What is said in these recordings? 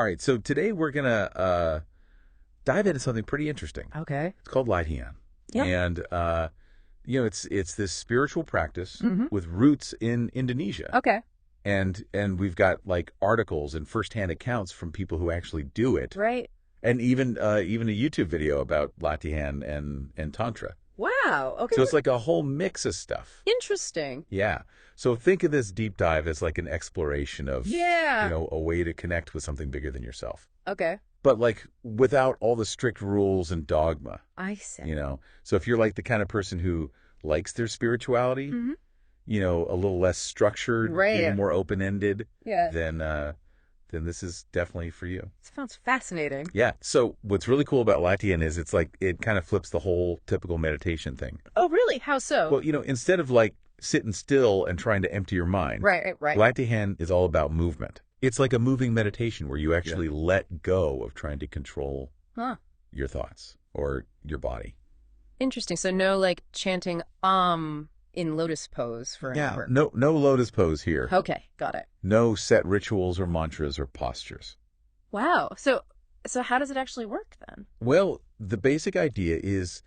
All right, so today we're going to dive into something pretty interesting. Okay. It's called Latihan. Yep. And, it's this spiritual practice with roots in Indonesia. Okay. And we've got, like, articles and firsthand accounts from people who actually do it. Right. And even a YouTube video about Latihan and Tantra. Wow. Okay. So it's like a whole mix of stuff. Interesting. Yeah. So think of this deep dive as like an exploration of, a way to connect with something bigger than yourself. Okay. But like without all the strict rules and dogma, I see. So if you're like the kind of person who likes their spirituality, a little less structured, Right. a little more open-ended, Yeah. then this is definitely for you. Sounds fascinating. Yeah. So what's really cool about Latihan is it's like it kind of flips the whole typical meditation thing. Oh, really? How so? Well, instead of like sitting still and trying to empty your mind, Right. Latihan is all about movement. It's like a moving meditation where you actually let go of trying to control your thoughts or your body. Interesting. So no like chanting in lotus pose for an hour. No lotus pose here. Okay, got it. No set rituals or mantras or postures. Wow. So how does it actually work then? Well, the basic idea is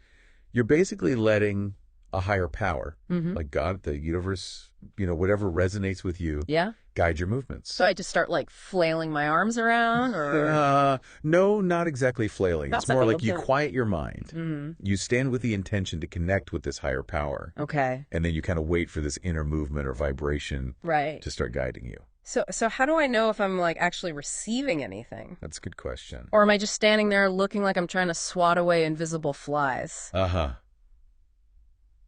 you're basically letting a higher power, like God, the universe, whatever resonates with you, guide your movements. So I just start like flailing my arms around or No, not exactly flailing. That's It's more like like you quiet your mind. You stand with the intention to connect with this higher power. Okay. And then you kind of wait for this inner movement or vibration to start guiding you. So how do I know if I'm like actually receiving anything? That's a good question. Or am I just standing there looking like I'm trying to swat away invisible flies?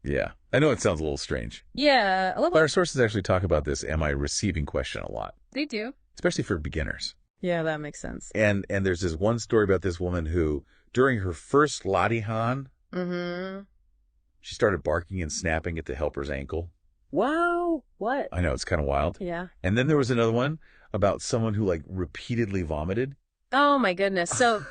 Yeah. I know it sounds a little strange. Yeah, a little But our sources actually talk about this am I receiving question a lot. They do. Especially for beginners. Yeah, that makes sense. And there's this one story about this woman who, during her first Latihan, she started barking and snapping at the helper's ankle. Wow. What? I know, it's kind of wild. Yeah. And then there was another one about someone who, like, repeatedly vomited. Oh, my goodness. So...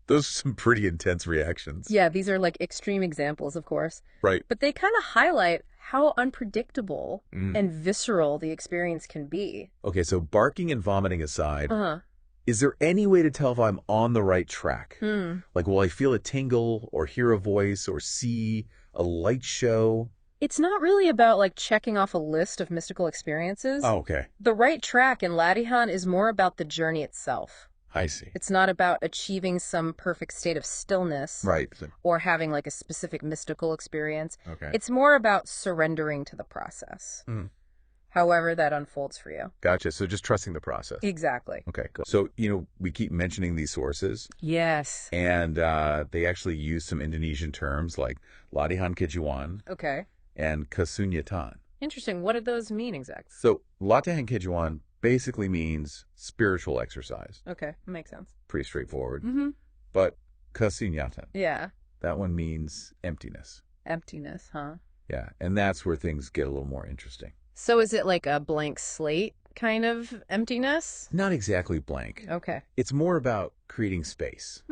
Those are some pretty intense reactions. Yeah, these are like extreme examples, of course. Right. But they kind of highlight how unpredictable and visceral the experience can be. Okay, so barking and vomiting aside, is there any way to tell if I'm on the right track? Like, will I feel a tingle or hear a voice or see a light show? It's not really about like checking off a list of mystical experiences. Oh, okay. The right track in Latihan is more about the journey itself. I see. It's not about achieving some perfect state of stillness. Right. Or having like a specific mystical experience. Okay. It's more about surrendering to the process. However that unfolds for you. Gotcha. So just trusting the process. Exactly. Okay, cool. So, we keep mentioning these sources. Yes. And they actually use some Indonesian terms like Latihan kejiwaan and kesunyatan. Interesting. What did those mean exactly? So Latihan kejiwaan basically means spiritual exercise. Okay, makes sense. Pretty straightforward. But kesunyatan, that one means emptiness. Emptiness, huh? Yeah, and that's where things get a little more interesting. So is it like a blank slate kind of emptiness? Not exactly blank. Okay. It's more about creating space.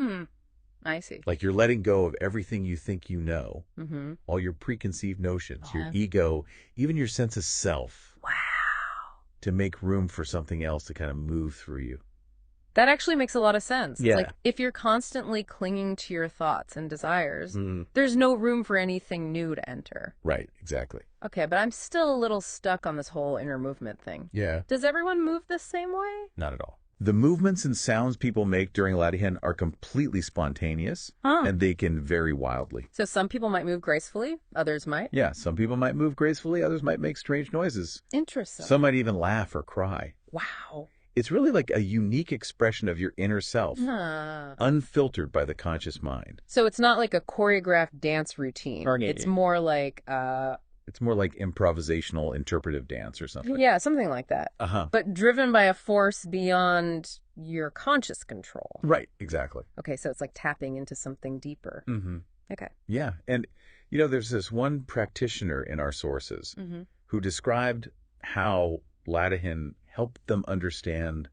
I see. Like you're letting go of everything you think you know, all your preconceived notions, your ego, even your sense of self. Wow. To make room for something else to kind of move through you. That actually makes a lot of sense. Yeah. It's like if you're constantly clinging to your thoughts and desires, there's no room for anything new to enter. Right, exactly. Okay, but I'm still a little stuck on this whole inner movement thing. Yeah. Does everyone move the same way? Not at all. The movements and sounds people make during Latihan are completely spontaneous, and they can vary wildly. So some people might move gracefully, others might? Yeah, some people might move gracefully, others might make strange noises. Interesting. Some might even laugh or cry. Wow. It's really like a unique expression of your inner self, unfiltered by the conscious mind. So it's not like a choreographed dance routine. It's more like... It's more like improvisational interpretive dance or something. Yeah, something like that. But driven by a force beyond your conscious control. Right, exactly. Okay, so it's like tapping into something deeper. Okay. Yeah, and there's this one practitioner in our sources who described how Latihan helped them understand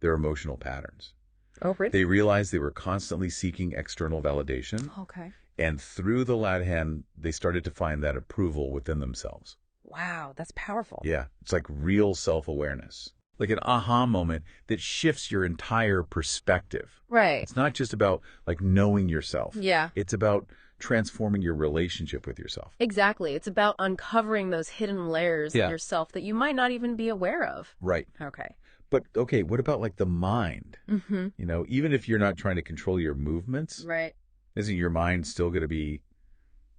their emotional patterns. Oh, really? They realized they were constantly seeking external validation. Okay. And through the Latihan, they started to find that approval within themselves. Wow, that's powerful. Yeah, it's like real self-awareness. like an aha moment that shifts your entire perspective. Right. It's not just about like knowing yourself. Yeah. It's about transforming your relationship with yourself. Exactly. It's about uncovering those hidden layers of yourself that you might not even be aware of. Right. Okay. But okay, what about like the mind? Mm-hmm. You know, even if you're not trying to control your movements, Right. isn't your mind still going to be,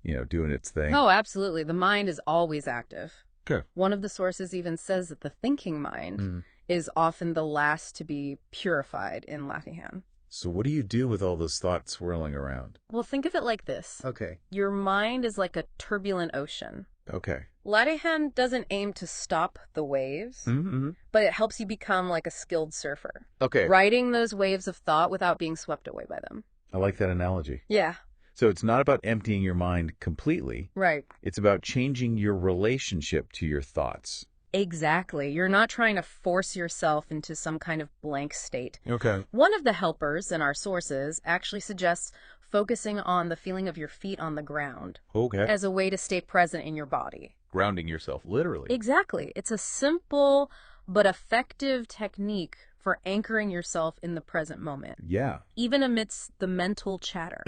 you know, doing its thing? Oh, absolutely. The mind is always active. Okay. One of the sources even says that the thinking mind is often the last to be purified in Latihan. So what do you do with all those thoughts swirling around? Well, think of it like this. Okay. Your mind is like a turbulent ocean. Okay. Latihan doesn't aim to stop the waves, but it helps you become like a skilled surfer. Okay. Riding those waves of thought without being swept away by them. I like that analogy. Yeah. So it's not about emptying your mind completely. Right. It's about changing your relationship to your thoughts. Exactly. You're not trying to force yourself into some kind of blank state. Okay. One of the helpers in our sources actually suggests focusing on the feeling of your feet on the ground as a way to stay present in your body. Grounding yourself, literally. Exactly. It's a simple but effective technique for anchoring yourself in the present moment. Yeah. Even amidst the mental chatter.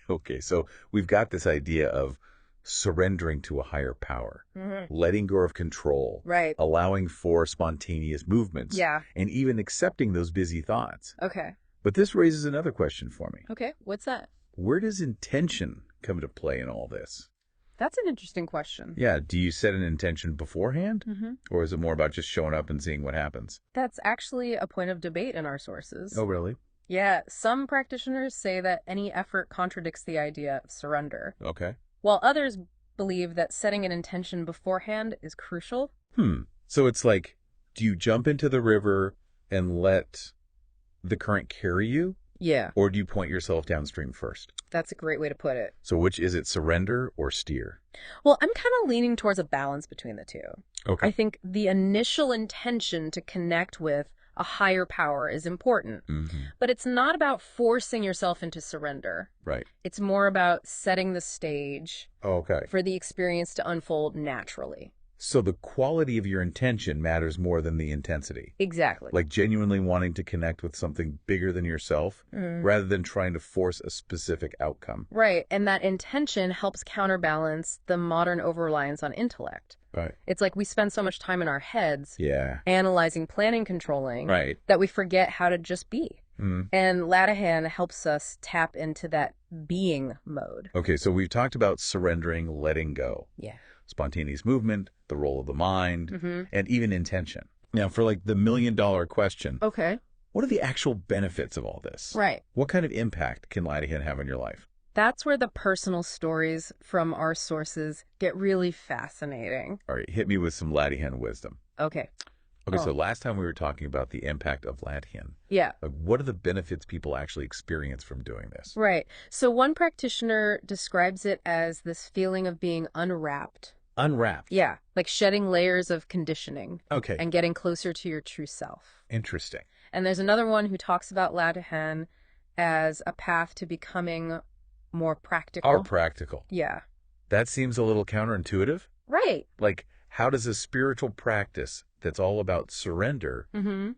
Okay, so we've got this idea of surrendering to a higher power, letting go of control, Right. allowing for spontaneous movements, Yeah. and even accepting those busy thoughts. Okay. But this raises another question for me. Okay. What's that? Where does intention come into play in all this? That's an interesting question. Yeah, do you set an intention beforehand? Or is it more about just showing up and seeing what happens? That's actually a point of debate in our sources. Oh, really? Yeah, some practitioners say that any effort contradicts the idea of surrender, Okay. while others believe that setting an intention beforehand is crucial. So it's like, do you jump into the river and let the current carry you? Yeah, Or do you point yourself downstream first? that's a great way to put it. So which is it, surrender or steer? Well, I'm kind of leaning towards a balance between the two. Okay. I think the initial intention to connect with a higher power is important, but it's not about forcing yourself into surrender. Right. It's more about setting the stage Okay. for the experience to unfold naturally. So the quality of your intention matters more than the intensity. Exactly. Like genuinely wanting to connect with something bigger than yourself rather than trying to force a specific outcome. Right, and that intention helps counterbalance the modern over-reliance on intellect. Right. It's like we spend so much time in our heads Yeah. analyzing, planning, controlling, Right. that we forget how to just be. And Latihan helps us tap into that being mode. Okay, so we've talked about surrendering, letting go. Yeah. Spontaneous movement, the role of the mind, and even intention. Now, for like the $1,000,000 question, Okay. what are the actual benefits of all this? Right. What kind of impact can Latihan have on your life? That's where the personal stories from our sources get really fascinating. All right, hit me with some Latihan wisdom. Okay. Okay, so last time we were talking about the impact of Latihan. Yeah. Like, what are the benefits people actually experience from doing this? Right. So one practitioner describes it as this feeling of being unwrapped. Unwrapped. Yeah. Like shedding layers of conditioning. Okay. And getting closer to your true self. Interesting. And there's another one who talks about Latihan as a path to becoming more practical. Or practical. Yeah. That seems a little counterintuitive. Right. Like, how does a spiritual practice that's all about surrender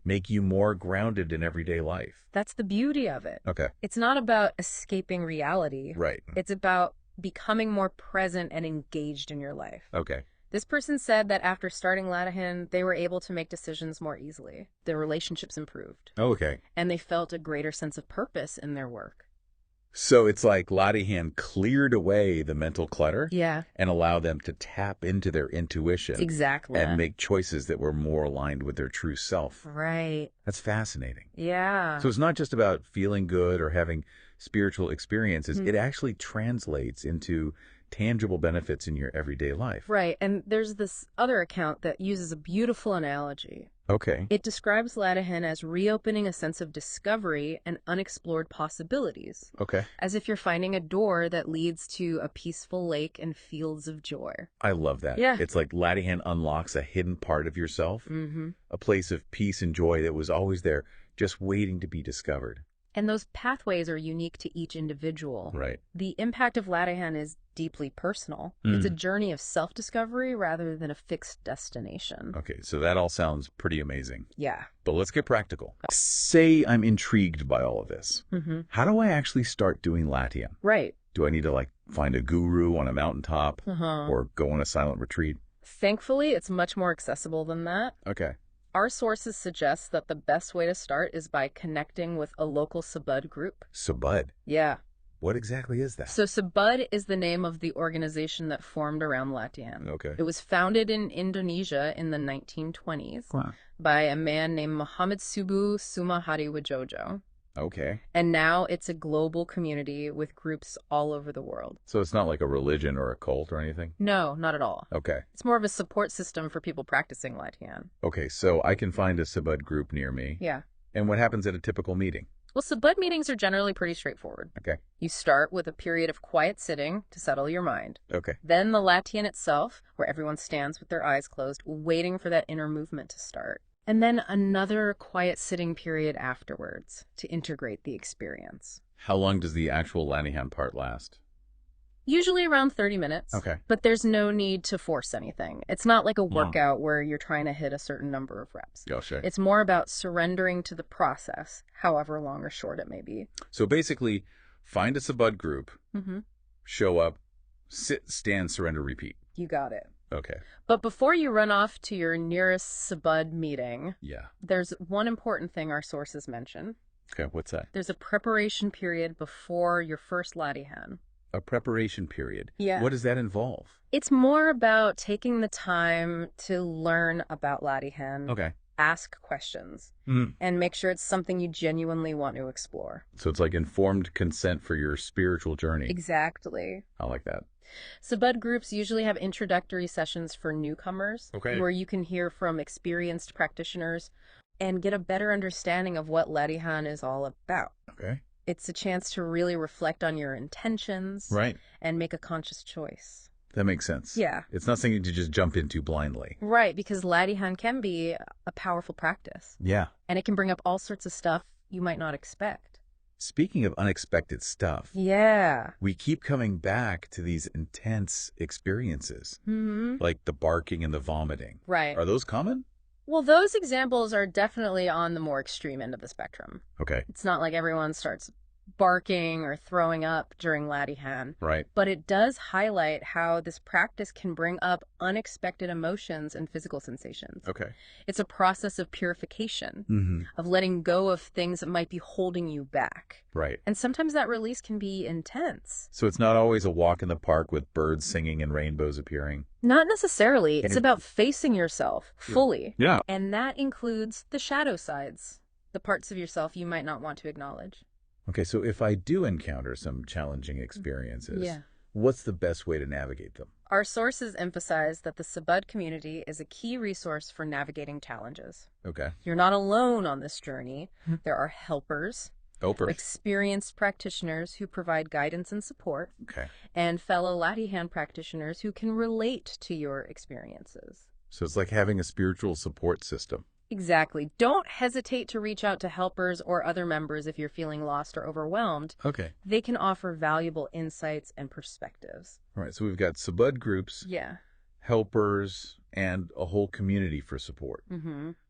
make you more grounded in everyday life? That's the beauty of it. Okay. It's not about escaping reality. Right. It's about becoming more present and engaged in your life. Okay. This person said that after starting Latihan, they were able to make decisions more easily. Their relationships improved. Okay. And they felt a greater sense of purpose in their work. So it's like Latihan cleared away the mental clutter Yeah. and allowed them to tap into their intuition Exactly. and make choices that were more aligned with their true self. Right. That's fascinating. Yeah. So it's not just about feeling good or having spiritual experiences. It actually translates into tangible benefits in your everyday life. Right. And there's this other account that uses a beautiful analogy. Okay. It describes Latihan as reopening a sense of discovery and unexplored possibilities, Okay. as if you're finding a door that leads to a peaceful lake and fields of joy. I love that. Yeah. It's like Latihan unlocks a hidden part of yourself, a place of peace and joy that was always there, just waiting to be discovered. And those pathways are unique to each individual. Right. The impact of Latihan is deeply personal. It's a journey of self-discovery rather than a fixed destination. Okay, so that all sounds pretty amazing. Yeah. But let's get practical. Say I'm intrigued by all of this. How do I actually start doing Latihan? Right. Do I need to, like, find a guru on a mountaintop or go on a silent retreat? Thankfully, it's much more accessible than that. Okay. Our sources suggest that the best way to start is by connecting with a local Subud group. Subud? Yeah. What exactly is that? So Subud is the name of the organization that formed around Latihan. Okay. It was founded in Indonesia in the 1920s by a man named Muhammad Subu Sumahari Wajojo. Okay. And now it's a global community with groups all over the world. So it's not like a religion or a cult or anything? No, not at all. Okay. It's more of a support system for people practicing Latihan. Okay, so I can find a Subud group near me. Yeah. And what happens at a typical meeting? Well, Subud meetings are generally pretty straightforward. Okay. You start with a period of quiet sitting to settle your mind. Okay. Then the Latihan itself, where everyone stands with their eyes closed, waiting for that inner movement to start. And then another quiet sitting period afterwards to integrate the experience. How long does the actual Latihan part last? Usually around 30 minutes. Okay. But there's no need to force anything. It's not like a workout where you're trying to hit a certain number of reps. Gotcha. It's more about surrendering to the process, however long or short it may be. So basically, find a Subud group, show up, sit, stand, surrender, repeat. You got it. Okay. But before you run off to your nearest Subud meeting, there's one important thing our sources mention. Okay, what's that? There's a preparation period before your first Latihan. A preparation period? Yeah. What does that involve? It's more about taking the time to learn about Latihan. Okay. Ask questions, and make sure it's something you genuinely want to explore. So it's like informed consent for your spiritual journey. Exactly. I like that. Subud groups usually have introductory sessions for newcomers, where you can hear from experienced practitioners and get a better understanding of what Latihan is all about. Okay. It's a chance to really reflect on your intentions and make a conscious choice. That makes sense. Yeah. It's not something to just jump into blindly. Right, because Latihan can be a powerful practice. Yeah. And it can bring up all sorts of stuff you might not expect. Speaking of unexpected stuff, we keep coming back to these intense experiences, like the barking and the vomiting. Right. Are those common? Well, those examples are definitely on the more extreme end of the spectrum. Okay. It's not like everyone starts barking or throwing up during Latihan. Right. But it does highlight how this practice can bring up unexpected emotions and physical sensations. Okay. It's a process of purification, of letting go of things that might be holding you back. Right. And sometimes that release can be intense. So it's not always a walk in the park with birds singing and rainbows appearing. Not necessarily. It's about facing yourself fully. Yeah. And that includes the shadow sides, the parts of yourself you might not want to acknowledge. Okay, so if I do encounter some challenging experiences, what's the best way to navigate them? Our sources emphasize that the Subud community is a key resource for navigating challenges. Okay. You're not alone on this journey. There are helpers, experienced practitioners who provide guidance and support, and fellow Latihan practitioners who can relate to your experiences. So it's like having a spiritual support system. Exactly. Don't hesitate to reach out to helpers or other members if you're feeling lost or overwhelmed. Okay. They can offer valuable insights and perspectives. All right, so we've got Subud groups, helpers, and a whole community for support.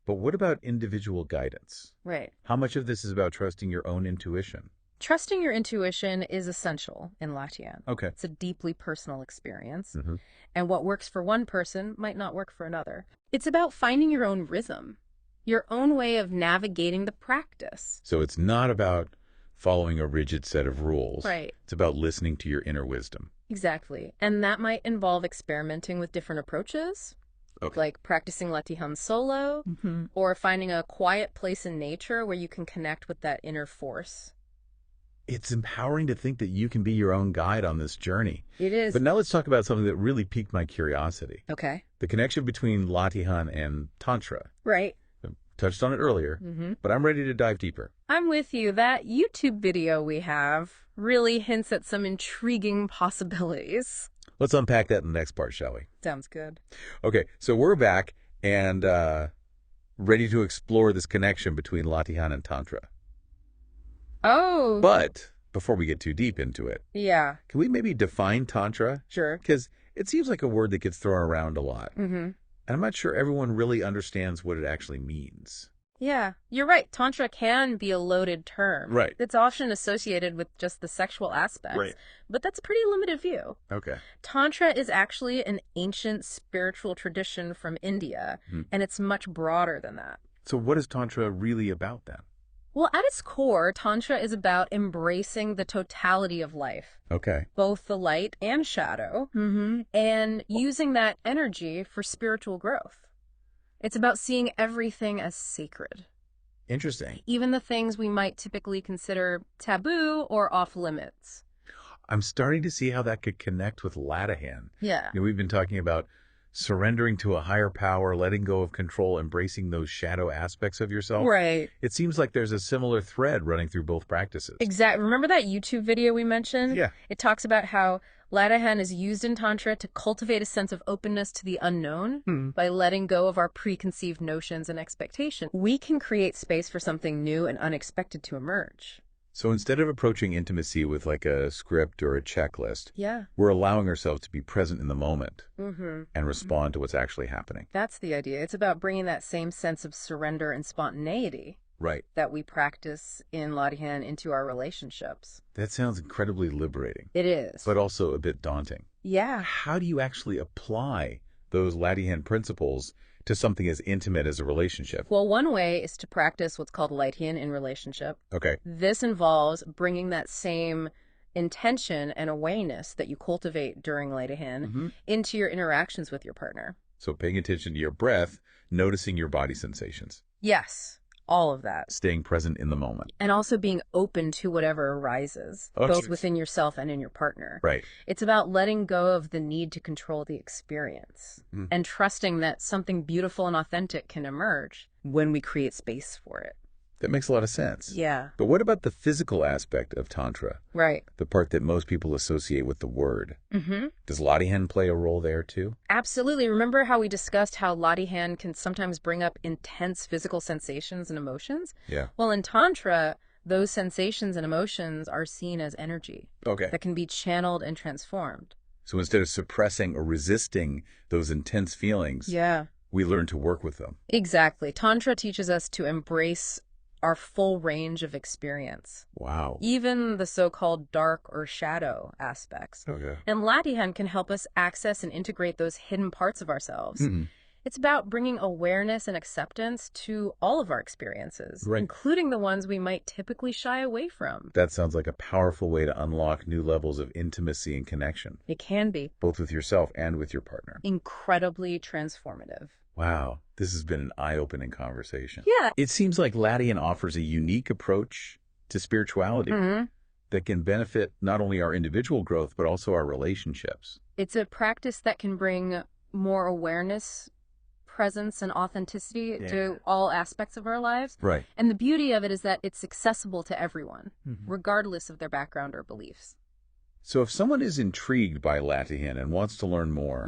But what about individual guidance? Right. How much of this is about trusting your own intuition? Trusting your intuition is essential in Latihan. Okay. It's a deeply personal experience. And what works for one person might not work for another. It's about finding your own rhythm, your own way of navigating the practice. So it's not about following a rigid set of rules. Right. It's about listening to your inner wisdom. Exactly. And that might involve experimenting with different approaches, like practicing Latihan solo, or finding a quiet place in nature where you can connect with that inner force. It's empowering to think that you can be your own guide on this journey. It is. But now let's talk about something that really piqued my curiosity. Okay. The connection between Latihan and Tantra. Right. I touched on it earlier, but I'm ready to dive deeper. I'm with you. That YouTube video we have really hints at some intriguing possibilities. Let's unpack that in the next part, shall we? Sounds good. Okay, so we're back and ready to explore this connection between Latihan and Tantra. Oh. But before we get too deep into it, yeah. Can we maybe define Tantra? Sure. Because it seems like a word that gets thrown around a lot. Mm-hmm. And I'm not sure everyone really understands what it actually means. Yeah, you're right. Tantra can be a loaded term. Right. It's often associated with just the sexual aspects. Right. But that's a pretty limited view. Okay. Tantra is actually an ancient spiritual tradition from India, and it's much broader than that. So what is Tantra really about then? Well, at its core, Tantra is about embracing the totality of life. Okay. Both the light and shadow, and using that energy for spiritual growth. It's about seeing everything as sacred. Interesting. Even the things we might typically consider taboo or off limits. I'm starting to see how that could connect with Latihan. Yeah. We've been talking about surrendering to a higher power, letting go of control, embracing those shadow aspects of yourself. Right. It seems like there's a similar thread running through both practices. Exactly. Remember that YouTube video we mentioned? Yeah. It talks about how Latihan is used in Tantra to cultivate a sense of openness to the unknown by letting go of our preconceived notions and expectations. We can create space for something new and unexpected to emerge. So instead of approaching intimacy with like a script or a checklist, Yeah. we're allowing ourselves to be present in the moment and respond to what's actually happening. That's the idea. It's about bringing that same sense of surrender and spontaneity Right. that we practice in Latihan into our relationships. That sounds incredibly liberating, It is. but also a bit daunting. Yeah. How do you actually apply those Latihan principles to something as intimate as a relationship? Well, one way is to practice what's called Latihan in relationship. Okay. This involves bringing that same intention and awareness that you cultivate during Latihan into your interactions with your partner. So paying attention to your breath, noticing your body sensations. Yes. All of that. Staying present in the moment. And also being open to whatever arises, both within yourself and in your partner. Right. It's about letting go of the need to control the experience and trusting that something beautiful and authentic can emerge when we create space for it. That makes a lot of sense. Yeah. But what about the physical aspect of Tantra? Right. The part that most people associate with the word. Does Latihan play a role there too? Absolutely. Remember how we discussed how Latihan can sometimes bring up intense physical sensations and emotions? Yeah. Well, in Tantra, those sensations and emotions are seen as energy that can be channeled and transformed. So instead of suppressing or resisting those intense feelings, we learn to work with them. Exactly. Tantra teaches us to embrace our full range of experience. Wow. Even the so-called dark or shadow aspects. Okay. And Latihan can help us access and integrate those hidden parts of ourselves. It's about bringing awareness and acceptance to all of our experiences, including the ones we might typically shy away from. That sounds like a powerful way to unlock new levels of intimacy and connection. It can be. Both with yourself and with your partner. Incredibly transformative. Wow, this has been an eye-opening conversation. Yeah. It seems like Latihan offers a unique approach to spirituality that can benefit not only our individual growth, but also our relationships. It's a practice that can bring more awareness, presence, and authenticity to all aspects of our lives. Right. And the beauty of it is that it's accessible to everyone, regardless of their background or beliefs. So if someone is intrigued by Latihan and wants to learn more,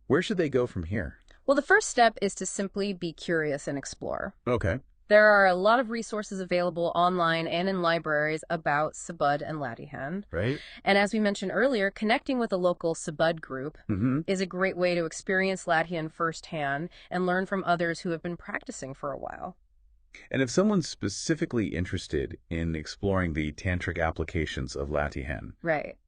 where should they go from here? Well, the first step is to simply be curious and explore. Okay. There are a lot of resources available online and in libraries about Subud and Latihan. Right. And as we mentioned earlier, connecting with a local Subud group is a great way to experience Latihan firsthand and learn from others who have been practicing for a while. And if someone's specifically interested in exploring the tantric applications of Latihan,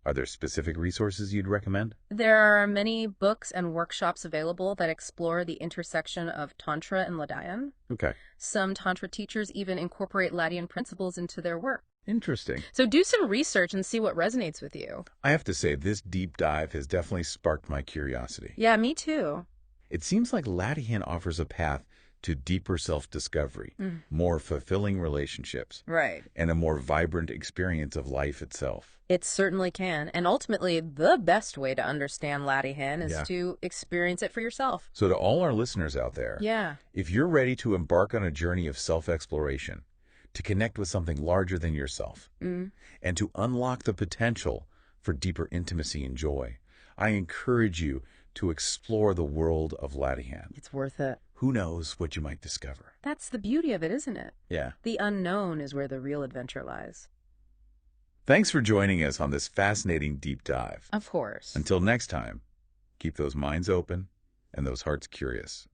are there specific resources you'd recommend? There are many books and workshops available that explore the intersection of Tantra and Latihan. Okay. Some Tantra teachers even incorporate Latihan principles into their work. Interesting. So do some research and see what resonates with you. I have to say, this deep dive has definitely sparked my curiosity. Yeah, me too. It seems like Latihan offers a path to deeper self-discovery, more fulfilling relationships, and a more vibrant experience of life itself. It certainly can. And ultimately, the best way to understand Latihan is to experience it for yourself. So to all our listeners out there, if you're ready to embark on a journey of self-exploration, to connect with something larger than yourself, and to unlock the potential for deeper intimacy and joy, I encourage you to explore the world of Latihan. It's worth it. Who knows what you might discover? That's the beauty of it, isn't it? Yeah. The unknown is where the real adventure lies. Thanks for joining us on this fascinating deep dive. Of course. Until next time, keep those minds open and those hearts curious.